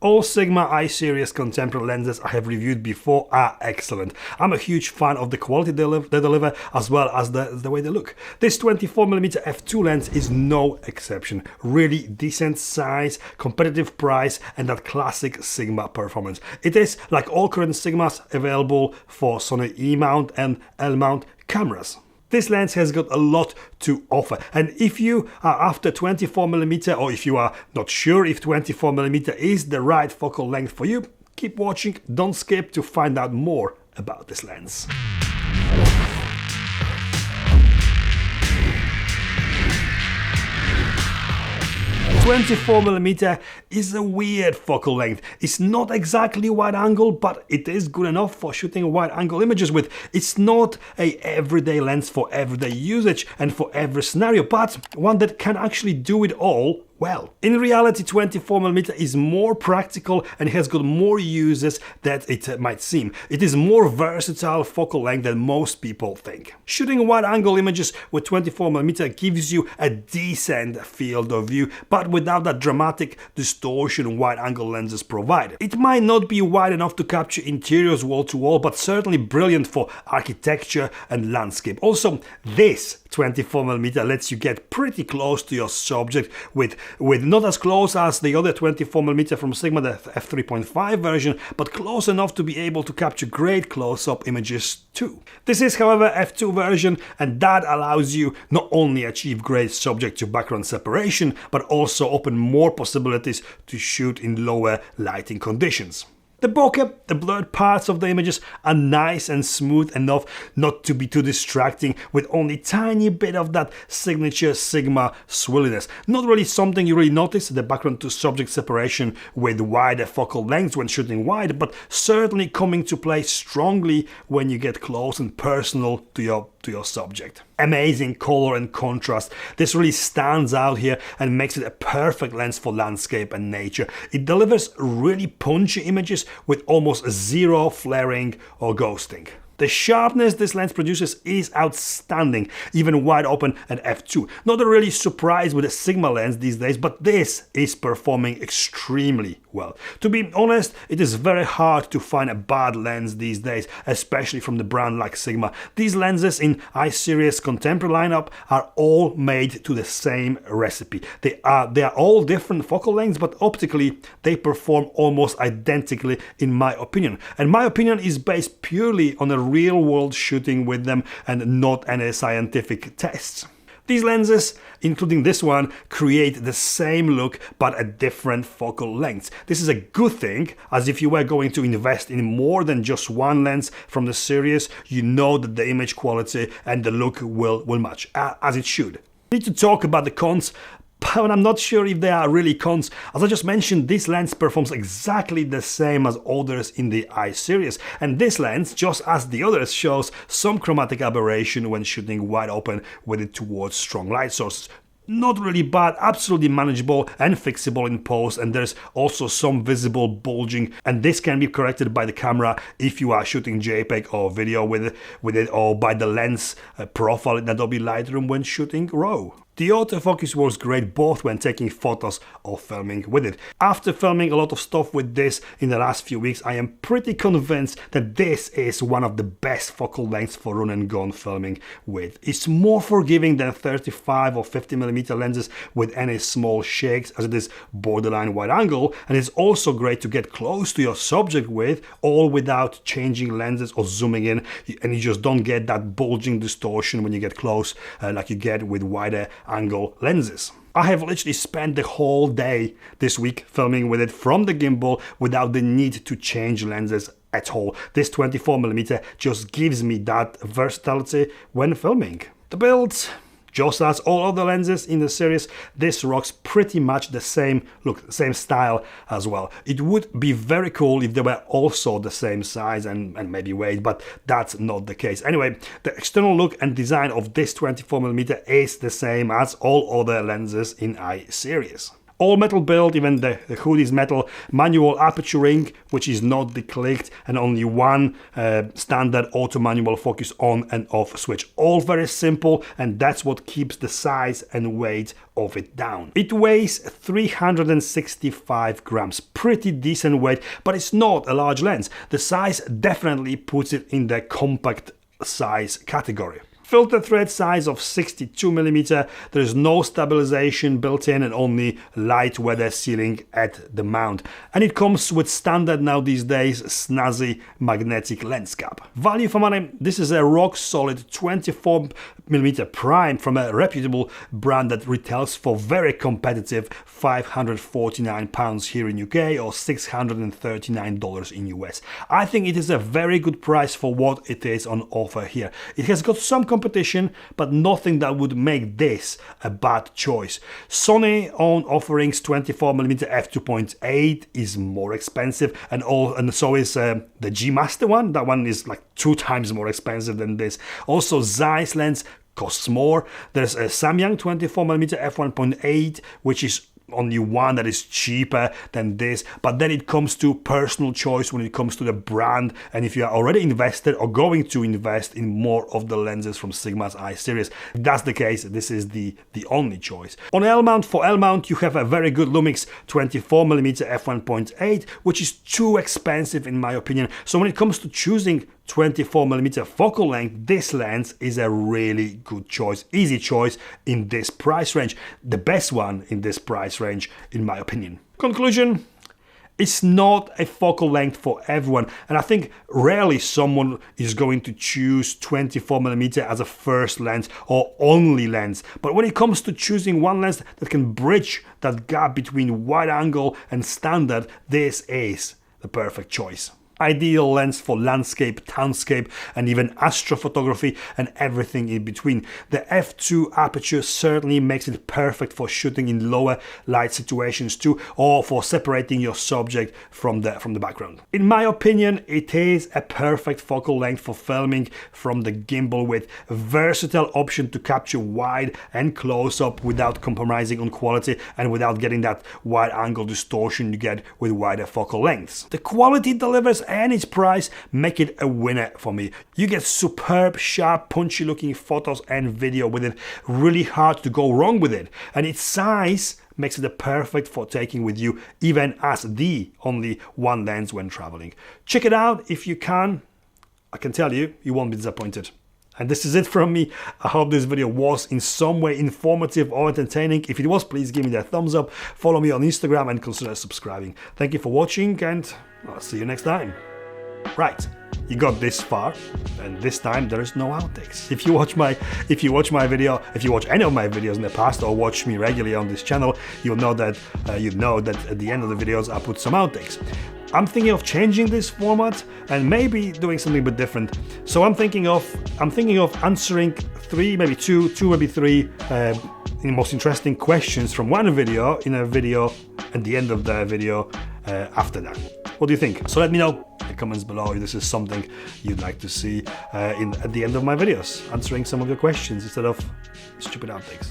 All Sigma I-series contemporary lenses I have reviewed before are excellent. I'm a huge fan of the quality they deliver as well as the way they look. This 24mm f2 lens is no exception. Really decent size, competitive price, and that classic Sigma performance. It is, like all current Sigmas, available for Sony E-mount and L-mount cameras. This lens has got a lot to offer, and if you are after 24mm, or if you are not sure if 24mm is the right focal length for you, keep watching, don't skip to find out more about this lens. 24mm is a weird focal length. It's not exactly wide angle, but it is good enough for shooting wide angle images with. It's not a everyday lens for everyday usage and for every scenario, but one that can actually do it all well. In reality, 24mm is more practical and has got more uses than it might seem. It is more versatile focal length than most people think. Shooting wide-angle images with 24mm gives you a decent field of view, but without that dramatic distortion wide-angle lenses provide. It might not be wide enough to capture interiors wall-to-wall, but certainly brilliant for architecture and landscape. Also, this 24mm lets you get pretty close to your subject with not as close as the other 24mm from Sigma, the f3.5 version, but close enough to be able to capture great close-up images too. This is, however, f2 version, and that allows you not only achieve great subject to background separation, but also open more possibilities to shoot in lower lighting conditions. The bokeh, the blurred parts of the images, are nice and smooth enough not to be too distracting, with only tiny bit of that signature Sigma swirliness. Not really something you really notice, the background to subject separation with wider focal lengths when shooting wide, but certainly coming to play strongly when you get close and personal to your subject. Amazing color and contrast. This really stands out here and makes it a perfect lens for landscape and nature. It delivers really punchy images with almost zero flaring or ghosting. The sharpness this lens produces is outstanding, even wide open at f2. Not a really surprise with a Sigma lens these days, but this is performing extremely well. To be honest, it is very hard to find a bad lens these days, especially from the brand like Sigma. These lenses in I-series contemporary lineup are all made to the same recipe. They are all different focal lengths, but optically they perform almost identically in my opinion. And my opinion is based purely on a real world shooting with them and not any scientific tests. These lenses, including this one, create the same look but at different focal lengths. This is a good thing, as if you were going to invest in more than just one lens from the series, you know that the image quality and the look will match, as it should. We need to talk about the cons, but I'm not sure if they are really cons. As I just mentioned, this lens performs exactly the same as others in the I-series, and this lens, just as the others, shows some chromatic aberration when shooting wide open with it towards strong light sources. Not really bad, absolutely manageable and fixable in post, and there's also some visible bulging, and this can be corrected by the camera if you are shooting JPEG or video with it, or by the lens profile in Adobe Lightroom when shooting RAW. The autofocus works great both when taking photos or filming with it. After filming a lot of stuff with this in the last few weeks, I am pretty convinced that this is one of the best focal lengths for run and gun filming with. It's more forgiving than 35 or 50mm lenses with any small shakes, as it is borderline wide angle, and it's also great to get close to your subject with, all without changing lenses or zooming in, and you just don't get that bulging distortion when you get close like you get with wider angle lenses. I have literally spent the whole day this week filming with it from the gimbal without the need to change lenses at all. This 24mm just gives me that versatility when filming. The build, just as all other lenses in the series, this rocks pretty much the same look, same style as well. It would be very cool if they were also the same size and maybe weight, but that's not the case. Anyway, the external look and design of this 24mm is the same as all other lenses in I-series. All metal build, even the hood is metal, manual aperture ring, which is not declicked, and only one standard auto manual focus on and off switch. All very simple, and that's what keeps the size and weight of it down. It weighs 365 grams, pretty decent weight, but it's not a large lens. The size definitely puts it in the compact size category. Filter thread size of 62mm, there is no stabilization built in and only light weather sealing at the mount. And it comes with standard now these days snazzy magnetic lens cap. Value for money, this is a rock solid 24mm prime from a reputable brand that retails for very competitive £549 here in UK or $639 in US. I think it is a very good price for what it is on offer here. It has got some competition, but nothing that would make this a bad choice. Sony own offerings 24mm f2.8 is more expensive, and so is the G Master one. That one is like 2 times more expensive than this. Also, Zeiss lens costs more. There's a Samyang 24mm f1.8, which is only one that is cheaper than this, but then it comes to personal choice when it comes to the brand, and if you are already invested or going to invest in more of the lenses from Sigma's I series, if that's the case, this is the only choice. On L mount, for L mount you have a very good Lumix 24mm f1.8, which is too expensive in my opinion. So when it comes to choosing 24mm focal length, this lens is a really good choice, easy choice in this price range, the best one in this price range in my opinion. Conclusion, it's not a focal length for everyone, and I think rarely someone is going to choose 24mm as a first lens or only lens. But when it comes to choosing one lens that can bridge that gap between wide angle and standard, this is the perfect choice. Ideal lens for landscape, townscape, and even astrophotography and everything in between. The f2 aperture certainly makes it perfect for shooting in lower light situations too, or for separating your subject from the background. In my opinion, it is a perfect focal length for filming from the gimbal, with a versatile option to capture wide and close up without compromising on quality and without getting that wide angle distortion you get with wider focal lengths. The quality it delivers and its price make it a winner for me. You get superb, sharp, punchy looking photos and video with it. Really hard to go wrong with it. And its size makes it perfect for taking with you even as the only one lens when traveling. Check it out if you can. I can tell you, you won't be disappointed. And this is it from me. I hope this video was in some way informative or entertaining. If it was, please give me that thumbs up. Follow me on Instagram and consider subscribing. Thank you for watching, and I'll see you next time. Right, you got this far, and this time there is no outtakes. If you watch any of my videos in the past or watch me regularly on this channel, you'll know that at the end of the videos I put some outtakes. I'm thinking of changing this format and maybe doing something a bit different. So I'm thinking of answering three, maybe three most interesting questions from one video in a video at the end of the video after that. What do you think? So let me know in the comments below if this is something you'd like to see at the end of my videos, answering some of your questions instead of stupid outtakes.